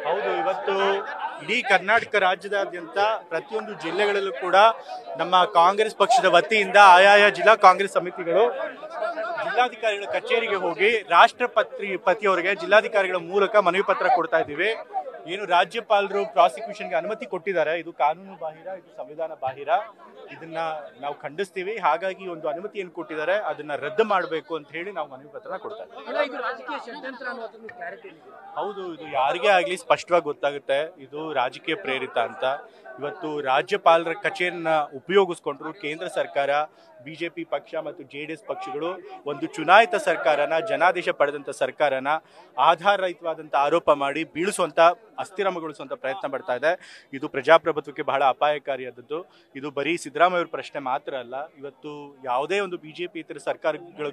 ಹೌದು, ಇವತ್ತು ಇಡೀ ಕರ್ನಾಟಕ ರಾಜ್ಯದಾದ್ಯಂತ ಪ್ರತಿಯೊಂದು ಜಿಲ್ಲೆಗಳಲ್ಲೂ ಕೂಡ ನಮ್ಮ ಕಾಂಗ್ರೆಸ್ ಪಕ್ಷದ ವತಿಯಿಂದ ಆಯಾಯ ಜಿಲ್ಲಾ ಕಾಂಗ್ರೆಸ್ ಸಮಿತಿಗಳು ಜಿಲ್ಲಾಧಿಕಾರಿಗಳ ಕಚೇರಿಗೆ ಹೋಗಿ ರಾಷ್ಟ್ರಪತಿಯವರಿಗೆ ಜಿಲ್ಲಾಧಿಕಾರಿಗಳ ಮೂಲಕ ಮನವಿ ಪತ್ರ ಕೊಡ್ತಾ ಇದ್ದೀವಿ. ಏನು ರಾಜ್ಯಪಾಲರು ಪ್ರಾಸಿಕ್ಯೂಷನ್ಗೆ ಅನುಮತಿ ಕೊಟ್ಟಿದ್ದಾರೆ, ಇದು ಕಾನೂನು ಬಾಹಿರ, ಇದು ಸಂವಿಧಾನ ಬಾಹಿರ, ಇದನ್ನ ನಾವು ಖಂಡಿಸ್ತೀವಿ. ಹಾಗಾಗಿ ಒಂದು ಅನುಮತಿಯನ್ನು ಕೊಟ್ಟಿದ್ದಾರೆ, ಅದನ್ನ ರದ್ದು ಮಾಡಬೇಕು ಅಂತ ಹೇಳಿ ನಾವು ಮನವಿ ಪತ್ರ ಕೊಡ್ತಾ ಇದ್ದೀವಿ. ಹೌದು, ಇದು ಯಾರಿಗೇ ಆಗ್ಲಿ ಸ್ಪಷ್ಟವಾಗಿ ಗೊತ್ತಾಗುತ್ತೆ ಇದು ರಾಜಕೀಯ ಪ್ರೇರಿತ ಅಂತ. ಇವತ್ತು ರಾಜ್ಯಪಾಲರ ಕಚೇರಿನ ಉಪಯೋಗಿಸ್ಕೊಂಡ್ರು ಕೇಂದ್ರ ಸರ್ಕಾರ, ಬಿಜೆಪಿ ಪಕ್ಷ ಮತ್ತು JDS ಪಕ್ಷಗಳು ಒಂದು ಚುನಾಯಿತ ಸರ್ಕಾರನ, ಜನಾದೇಶ ಪಡೆದಂತ ಸರ್ಕಾರನ ಆಧಾರರಹಿತವಾದಂಥ ಆರೋಪ ಮಾಡಿ ಬೀಳಿಸುವಂತ, ಅಸ್ಥಿರಮಗೊಳಿಸುವಂತ ಪ್ರಯತ್ನ ಪಡ್ತಾ ಇದೆ. ಇದು ಪ್ರಜಾಪ್ರಭುತ್ವಕ್ಕೆ ಬಹಳ ಅಪಾಯಕಾರಿಯಾದದ್ದು. ಇದು ಬರೀ ಸಿದ್ದರಾಮಯ್ಯ ಪ್ರಶ್ನೆ ಮಾತ್ರ ಅಲ್ಲ, ಇವತ್ತು ಯಾವುದೇ ಒಂದು ಬಿಜೆಪಿ ಇತರ ಸರ್ಕಾರಗಳ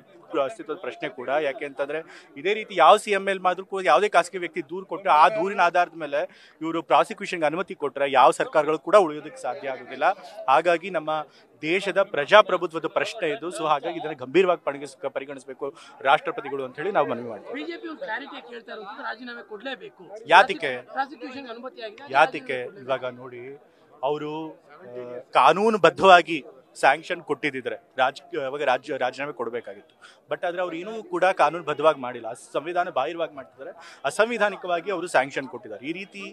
ಅಸ್ತಿತ್ವದ ಪ್ರಶ್ನೆ ಕೂಡ. ಯಾಕೆ ಅಂತಂದ್ರೆ ಇದೇ ರೀತಿ ಯಾವ CM ಮಾದ್ರೂ ಕೂಡ ಯಾವುದೇ ಖಾಸಗಿ ವ್ಯಕ್ತಿ ದೂರು ಕೊಟ್ಟರೆ ಆ ದೂರಿನ ಆಧಾರದ ಮೇಲೆ ಇವರು ಪ್ರಾಸಿಕ್ಯೂಷನ್ಗೆ ಅನುಮತಿ ಕೊಟ್ಟರೆ ಯಾವ ಸರ್ಕಾರಗಳು ಕೂಡ ಉಳಿಯೋದಕ್ಕೆ ಸಾಧ್ಯ ಆಗೋದಿಲ್ಲ. ಹಾಗಾಗಿ ನಮ್ಮ ದೇಶದ ಪ್ರಜಾಪ್ರಭುತ್ವದ ಪ್ರಶ್ನೆ ಇದು. ಸೊ ಹಾಗಾಗಿ ಇದನ್ನು ಗಂಭೀರವಾಗಿ ಪರಿಗಣಿಸಬೇಕು ರಾಷ್ಟ್ರಪತಿಗಳು ಅಂತ ಹೇಳಿ ನಾವು ಮನವಿ ಮಾಡ್ತೀವಿ. ಯಾತಿಕೆ ಇವಾಗ ನೋಡಿ, ಅವರು ಕಾನೂನುಬದ್ಧವಾಗಿ ಸ್ಯಾಂಕ್ಷನ್ ಕೊಟ್ಟಿದ್ದಿದ್ರೆ ಅವಾಗ ರಾಜೀನಾಮೆ ಕೊಡಬೇಕಾಗಿತ್ತು. ಬಟ್ ಆದ್ರೆ ಅವ್ರು ಏನೂ ಕೂಡ ಕಾನೂನುಬದ್ಧವಾಗಿ ಮಾಡಿಲ್ಲ, ಸಂವಿಧಾನ ಬಾಹಿರವಾಗಿ ಮಾಡ್ತಿದ್ದಾರೆ. ಅಸಂವಿಧಾನಿಕವಾಗಿ ಅವರು ಸ್ಯಾಂಕ್ಷನ್ ಕೊಟ್ಟಿದ್ದಾರೆ. ಈ ರೀತಿ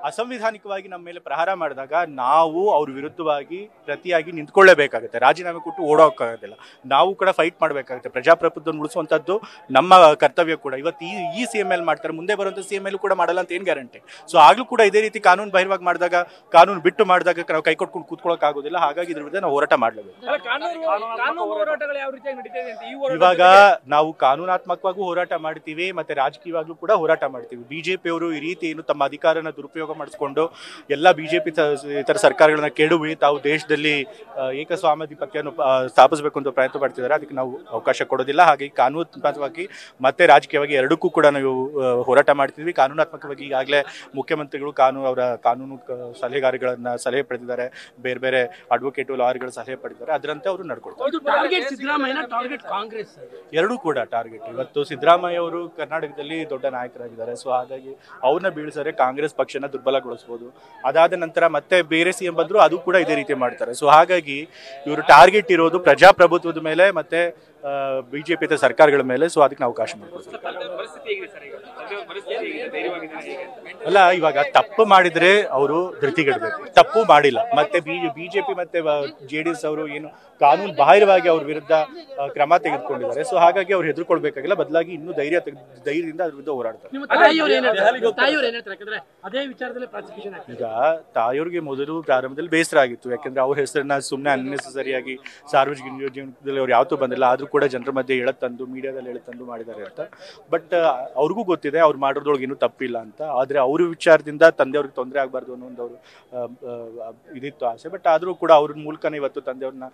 ಅಸಂವಿಧಾನಿಕವಾಗಿ ನಮ್ಮ ಮೇಲೆ ಪ್ರಹಾರ ಮಾಡಿದಾಗ ನಾವು ಅವ್ರ ವಿರುದ್ಧವಾಗಿ ಪ್ರತಿಯಾಗಿ ನಿಂತ್ಕೊಳ್ಳೇಬೇಕಾಗುತ್ತೆ. ರಾಜೀನಾಮೆ ಕೊಟ್ಟು ಓಡೋಕ್ಕಾಗೋದಿಲ್ಲ, ನಾವು ಕೂಡ ಫೈಟ್ ಮಾಡಬೇಕಾಗುತ್ತೆ. ಪ್ರಜಾಪ್ರಭುತ್ವವನ್ನು ಉಳಿಸುವಂಥದ್ದು ನಮ್ಮ ಕರ್ತವ್ಯ ಕೂಡ. ಇವತ್ತು ಈ CM ಮಾಡ್ತಾರೆ, ಮುಂದೆ ಬರುವಂಥ CM ಕೂಡ ಮಾಡಲ್ಲ ಅಂತ ಏನು ಗ್ಯಾರಂಟಿ? ಸೊ ಆಗ್ಲೂ ಕೂಡ ಇದೇ ರೀತಿ ಕಾನೂನು ಬಾಹಿರವಾಗಿ ಮಾಡಿದಾಗ, ಕಾನೂನು ಬಿಟ್ಟು ಮಾಡಿದಾಗ ನಾವು ಕೈ ಕೊಟ್ಕೊಂಡು ಕೂತ್ಕೊಳ್ಳೋಕೆ ಆಗೋದಿಲ್ಲ. ಹಾಗಾಗಿ ಇದ್ರ ವಿರುದ್ಧ ನಾವು ಹೋರಾಟ ಮಾಡಲೇಬೇಕು. ಇವಾಗ ನಾವು ಕಾನೂನಾತ್ಮಕವಾಗೂ ಹೋರಾಟ ಮಾಡ್ತೀವಿ, ಮತ್ತೆ ರಾಜಕೀಯವಾಗ್ಲೂ ಕೂಡ ಹೋರಾಟ ಮಾಡ್ತೀವಿ. ಬಿಜೆಪಿ ಅವರು ಈ ರೀತಿ ಏನು ತಮ್ಮ ಅಧಿಕಾರನ ದುರುಪಯೋಗ ಮಾಡಿಸ್ಕೊಂಡು ಎಲ್ಲ ಬಿಜೆಪಿ ಇತರ ಸರ್ಕಾರಗಳನ್ನ ಕೆಡವಿ ತಾವು ದೇಶದಲ್ಲಿ ಏಕಸ್ವಾಮ್ಯಾಧಿಪತ್ಯವನ್ನು ಸ್ಥಾಪಿಸಬೇಕು ಅಂತ ಪ್ರಯತ್ನ ಪಡ್ತಿದ್ದಾರೆ. ಅದಕ್ಕೆ ನಾವು ಅವಕಾಶ ಕೊಡೋದಿಲ್ಲ. ಹಾಗಾಗಿ ಕಾನೂನಾತ್ಮಕವಾಗಿ ಮತ್ತೆ ರಾಜಕೀಯವಾಗಿ ಎರಡಕ್ಕೂ ಕೂಡ ನಾವು ಹೋರಾಟ ಮಾಡ್ತಿದ್ವಿ. ಕಾನೂನಾತ್ಮಕವಾಗಿ ಈಗಾಗಲೇ ಮುಖ್ಯಮಂತ್ರಿಗಳು ಅವರ ಕಾನೂನು ಸಲಹೆ ಪಡೆದಿದ್ದಾರೆ, ಬೇರೆ ಬೇರೆ ಅಡ್ವೊಕೇಟ್ ಲಾಯರ್ಗಳ ಸಲಹೆ ಪಡೆದಿದ್ದಾರೆ. ಅದರಂತೆ ಅವರು ನಡ್ಕೊಳ್ತಾರೆ. ಎರಡೂ ಕೂಡ ಟಾರ್ಗೆಟ್. ಇವತ್ತು ಸಿದ್ದರಾಮಯ್ಯ ಅವರು ಕರ್ನಾಟಕದಲ್ಲಿ ದೊಡ್ಡ ನಾಯಕರಾಗಿದ್ದಾರೆ. ಸೊ ಹಾಗಾಗಿ ಅವ್ರನ್ನ ಬೀಳಿಸಿದ್ರೆ ಕಾಂಗ್ರೆಸ್ ಪಕ್ಷನ ದುರ್ಬಲಗೊಳಿಸಬಹುದು. ಅದಾದ ನಂತರ ಮತ್ತೆ ಬೇರೆ CM ಬಂದ್ರು ಅದು ಕೂಡ ಇದೇ ರೀತಿ ಮಾಡ್ತಾರೆ. ಸೊ ಹಾಗಾಗಿ ಇವರು ಟಾರ್ಗೆಟ್ ಇರೋದು ಪ್ರಜಾಪ್ರಭುತ್ವದ ಮೇಲೆ ಮತ್ತೆ ಬಿಜೆಪಿ ಸರ್ಕಾರಗಳ ಮೇಲೆ. ಸೊ ಅದಕ್ಕೆ ನಾವು ಅವಕಾಶ ಮಾಡ್ಕೊಡ್ತೀವಿ. ಅಲ್ಲ, ಇವಾಗ ತಪ್ಪು ಮಾಡಿದ್ರೆ ಅವರು ಧೃತಿಗೆಡಬೇಕು. ತಪ್ಪು ಮಾಡಿಲ್ಲ. ಮತ್ತೆ ಬಿಜೆಪಿ ಮತ್ತೆ JDS ಅವರು ಏನು ಕಾನೂನು ಬಾಹಿರವಾಗಿ ಅವ್ರ ವಿರುದ್ಧ ಕ್ರಮ ತೆಗೆದುಕೊಂಡಿದ್ದಾರೆ. ಸೊ ಹಾಗಾಗಿ ಅವ್ರು ಹೆದರ್ಕೊಳ್ಬೇಕಾಗಿಲ್ಲ, ಬದಲಾಗಿ ಇನ್ನೂ ಧೈರ್ಯದಿಂದ ಅದ್ರ ವಿರುದ್ಧ ಹೋರಾಡ್ತಾರೆ. ಈಗ ತಾಯಿಯವ್ರಿಗೆ ಮೊದಲು ಪ್ರಾರಂಭದಲ್ಲಿ ಬೇಸರ ಆಗಿತ್ತು, ಯಾಕಂದ್ರೆ ಅವ್ರ ಹೆಸರನ್ನ ಸುಮ್ಮನೆ ಅನ್ನೆಸೆಸರಿಯಾಗಿ ಸಾರ್ವಜನಿಕ ಜೀವನದಲ್ಲಿ ಅವ್ರು ಯಾವತ್ತೂ ಬಂದಿಲ್ಲ, ಆದ್ರೂ ಕೂಡ ಜನರ ಮಧ್ಯೆ ಎಳತಂದು ಮೀಡಿಯಾದಲ್ಲಿ ಎಳತಂದು ಮಾಡಿದ್ದಾರೆ ಅಂತ. ಬಟ್ ಅವ್ರಿಗೂ ಗೊತ್ತಿದೆ ಅವ್ರು ಮಾಡೋದ್ರೊಳಗೆ ಏನೂ ತಪ್ಪಿಲ್ಲ ಅಂತ. ಆದ್ರೆ ಅವ್ರ ವಿಚಾರದಿಂದ ತಂದೆಯವ್ರಿಗೆ ತೊಂದರೆ ಆಗಬಾರ್ದು ಅನ್ನೋ ಒಂದು ಅವರು ಇದಿತ್ತು ಆಸೆ. ಬಟ್ ಆದ್ರೂ ಕೂಡ ಅವ್ರ ಮೂಲಕನೇ ಇವತ್ತು ತಂದೆಯವ್ರನ್ನ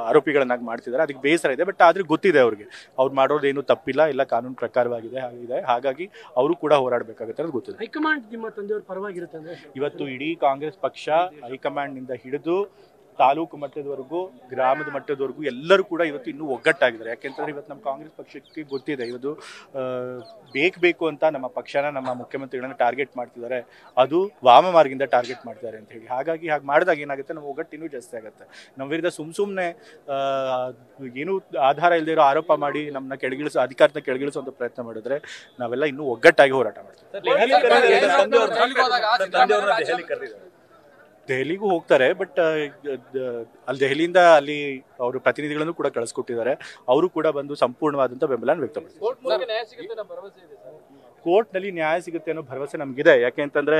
ಆರೋಪಿಗಳನ್ನಾಗಿ ಮಾಡ್ತಿದ್ದಾರೆ. ಅದಕ್ಕೆ ಬೇಸರ ಇದೆ. ಬಟ್ ಆದ್ರೆ ಗೊತ್ತಿದೆ ಅವ್ರಿಗೆ ಅವ್ರು ಮಾಡೋದು ಏನು ತಪ್ಪಿಲ್ಲ, ಎಲ್ಲ ಕಾನೂನು ಪ್ರಕಾರವಾಗಿದೆ. ಹಾಗಾಗಿ ಅವರು ಕೂಡ ಹೋರಾಡಬೇಕಾಗುತ್ತೆ ಅನ್ನೋದು ಗೊತ್ತಿದೆ. ಹೈಕಮಾಂಡ್ ನಿಮ್ಮ ತಂದೆಯವ್ರ ಪರವಾಗಿರುತ್ತೆ. ಇವತ್ತು ಇಡೀ ಕಾಂಗ್ರೆಸ್ ಪಕ್ಷ ಹೈಕಮಾಂಡ್ ನಿಂದ ಹಿಡಿದು ತಾಲೂಕು ಮಟ್ಟದವರೆಗೂ, ಗ್ರಾಮದ ಮಟ್ಟದವರೆಗೂ ಎಲ್ಲರೂ ಕೂಡ ಇವತ್ತು ಇನ್ನೂ ಒಗ್ಗಟ್ಟಾಗಿದ್ದಾರೆ. ಯಾಕೆಂತಂದ್ರೆ ಇವತ್ತು ನಮ್ಮ ಕಾಂಗ್ರೆಸ್ ಪಕ್ಷಕ್ಕೆ ಗೊತ್ತಿದೆ ಇವತ್ತು ಬೇಕು ಅಂತ ನಮ್ಮ ಪಕ್ಷನ, ನಮ್ಮ ಮುಖ್ಯಮಂತ್ರಿಗಳನ್ನ ಟಾರ್ಗೆಟ್ ಮಾಡ್ತಿದ್ದಾರೆ. ಅದು ವಾಮ ಮಾರ್ಗದಿಂದ ಟಾರ್ಗೆಟ್ ಮಾಡ್ತಾರೆ ಅಂತ ಹೇಳಿ. ಹಾಗಾಗಿ ಹಾಗೆ ಮಾಡಿದಾಗ ಏನಾಗುತ್ತೆ, ನಮ್ಮ ಒಗ್ಗಟ್ಟು ಇನ್ನೂ ಜಾಸ್ತಿ ಆಗುತ್ತೆ. ನಮ್ಮ ವಿರುದ್ಧ ಸುಮ್ಮನೆ ಏನೂ ಆಧಾರ ಇಲ್ಲದೆ ಇರೋ ಆರೋಪ ಮಾಡಿ ನಮ್ಮನ್ನ ಅಧಿಕಾರನ ಕೆಳಗಿಳಿಸುವಂತ ಪ್ರಯತ್ನ ಮಾಡಿದ್ರೆ ನಾವೆಲ್ಲ ಇನ್ನೂ ಒಗ್ಗಟ್ಟಾಗಿ ಹೋರಾಟ ಮಾಡ್ತೀವಿ. ದೆಹಲಿಗೂ ಹೋಗ್ತಾರೆ. ಬಟ್ ಅಲ್ಲಿ ದೆಹಲಿಯಿಂದ ಅಲ್ಲಿ ಅವರು ಪ್ರತಿನಿಧಿಗಳನ್ನು ಕೂಡ ಕಳಿಸ್ಕೊಟ್ಟಿದ್ದಾರೆ. ಅವರು ಕೂಡ ಬಂದು ಸಂಪೂರ್ಣವಾದಂಥ ಬೆಂಬಲ ವ್ಯಕ್ತಪಡಿಸಿದ್ದಾರೆ. ಕೋರ್ಟ್ನಲ್ಲಿ ನ್ಯಾಯ ಸಿಗುತ್ತೆ ಅನ್ನೋ ಭರವಸೆ ನಮಗಿದೆ. ಯಾಕೆ ಅಂತಂದ್ರೆ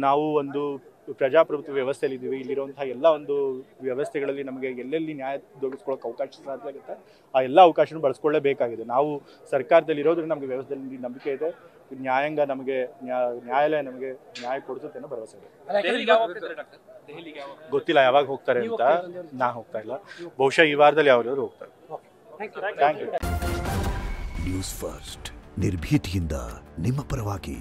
ನಾವು ಒಂದು ಪ್ರಜಾಪ್ರಭುತ್ವ ವ್ಯವಸ್ಥೆಯಲ್ಲಿ ಇದ್ದೀವಿ. ಇಲ್ಲಿರುವಂತಹ ಎಲ್ಲ ಒಂದು ವ್ಯವಸ್ಥೆಗಳಲ್ಲಿ ನಮಗೆ ಎಲ್ಲೆಲ್ಲಿ ನ್ಯಾಯ ದೊರಕಿಸ್ಕೊಳ್ಳೋಕೆ ಅವಕಾಶ ಸಾಧ್ಯ ಆಗುತ್ತೆ ಆ ಎಲ್ಲ ಅವಕಾಶನೂ ಬಳಸ್ಕೊಳ್ಳೇಬೇಕಾಗಿದೆ. ನಾವು ಸರ್ಕಾರದಲ್ಲಿ ಇರೋದ್ರಿಂದ ನಮಗೆ ವ್ಯವಸ್ಥೆಯಲ್ಲಿ ನಂಬಿಕೆ ಇದೆ. ನ್ಯಾಯಾಂಗ ನಮಗೆ ನ್ಯಾಯಾಲಯ ನಮಗೆ ನ್ಯಾಯ ಕೊಡಿಸುತ್ತೆ ಅನ್ನೋ ಭರವಸೆ ಇದೆ. ಗೊತ್ತಿಲ್ಲ ಯಾವಾಗ ಹೋಗ್ತಾರೆ ಅಂತ. ನಾ ಹೋಗ್ತಾ ಇಲ್ಲ, ಬಹುಶಃ ಈ ವಾರದಲ್ಲಿ ಯಾವ್ದಾದ್ರು ಹೋಗ್ತಾರೆ. Thank you. ನ್ಯೂಸ್ ಫಸ್ಟ್ ನಿರ್ಭೀತಿಯಿಂದ ನಿಮ್ಮ ಪರವಾಗಿ.